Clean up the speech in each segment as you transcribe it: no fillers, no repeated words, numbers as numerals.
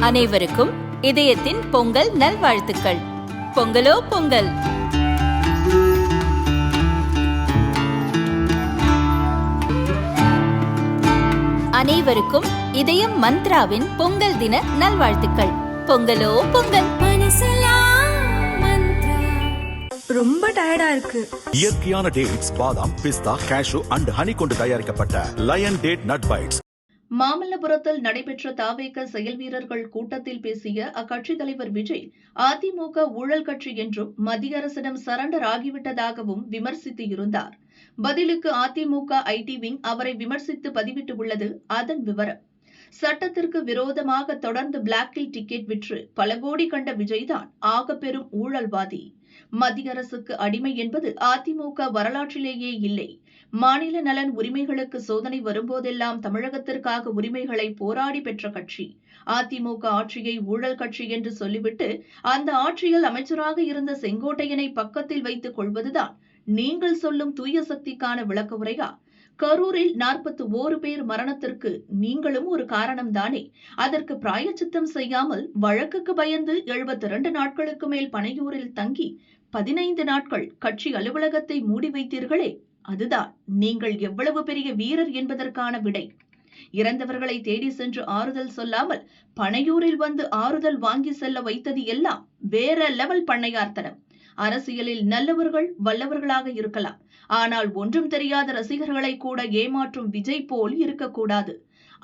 அனைவருக்கும் இதயத்தின் பொங்கல் நல்வாழ்த்துக்கள். பொங்கலோ பொங்கல். அனைவருக்கும் இதயம் மந்த்ராவின் பொங்கல் தின நல்வாழ்த்துக்கள். பொங்கலோ பொங்கல். ரொம்ப டயர்டா இருக்கு. இயற்கையான டேட்ஸ், பாதாம், பிஸ்தா, கேஷு அண்ட் ஹனி கொண்டு தயாரிக்கப்பட்ட லயன் டேட் நட் பைட்ஸ். மாமல்லபுரத்தில் நடைபெற்ற தாவேக செயல் வீரர்கள் கூட்டத்தில் பேசிய அக்கட்சித் தலைவர் விஜய், அதிமுக ஊழல் கட்சி என்றும் மத்திய அரசிடம் சரண்டர் ஆகிவிட்டதாகவும் விமர்சித்து இருந்தார். பதிலுக்கு அதிமுக ஐடி விங் அவரை விமர்சித்து பதிவிட்டுள்ளது அதன் விவரம். சட்டத்திற்கு விரோதமாக தொடர்ந்து பிளாக்கில் டிக்கெட் விற்று பல கோடி கண்ட விஜய்தான் ஆகப்பெரும் ஊழல்வாதி. மத்திய அரசுக்கு அடிமை என்பது அதிமுக வரலாற்றிலேயே இல்லை. மாநில நலன் உரிமைகளுக்கு சோதனை வரும்போதெல்லாம் தமிழகத்திற்காக உரிமைகளை போராடி பெற்ற கட்சி. அதிமுக ஆட்சியை ஊழல் கட்சி என்று சொல்லிவிட்டு அந்த ஆட்சியில் அமைச்சராக இருந்த செங்கோட்டையனை பக்கத்தில் வைத்துக் கொள்வதுதான் நீங்கள் சொல்லும் தூய சக்திக்கான விளக்க உரையா? கரூரில் 41 பேர் மரணத்திற்கு நீங்களும் ஒரு காரணம்தானே? அதற்கு பிராயச்சித்தம் செய்யாமல் வழக்குக்கு பயந்து 72 நாட்களுக்கு மேல் பனையூரில் தங்கி 15 நாட்கள் கட்சி அலுவலகத்தை மூடி வைத்தீர்களே, அதுதான் நீங்கள் எவ்வளவு பெரிய வீரர் என்பதற்கான விடை. இறந்தவர்களை தேடி சென்று ஆறுதல் சொல்லாமல் பனையூரில் வந்து ஆறுதல் வாங்கி செல்ல வைத்தது எல்லாம் வேற லெவல் பண்ணையார்த்தனம். அரசியலில் நல்லவர்கள் வல்லவர்களாக இருக்கலாம், ஆனால் ஒன்றும் தெரியாத ரசிகர்களை கூட ஏமாற்றும் விஜய் போல் இருக்கக்கூடாது.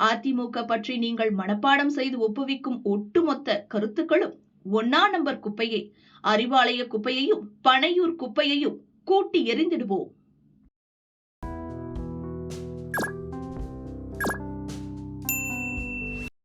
அதிமுக பற்றி நீங்கள் மனப்பாடம் செய்து ஒப்புவிக்கும் ஒட்டுமொத்த கருத்துக்களும் 1ஆம் நம்பர் குப்பையை. அறிவாலய குப்பையையும் பனையூர் குப்பையையும் கூட்டி எறிந்திடுவோம்.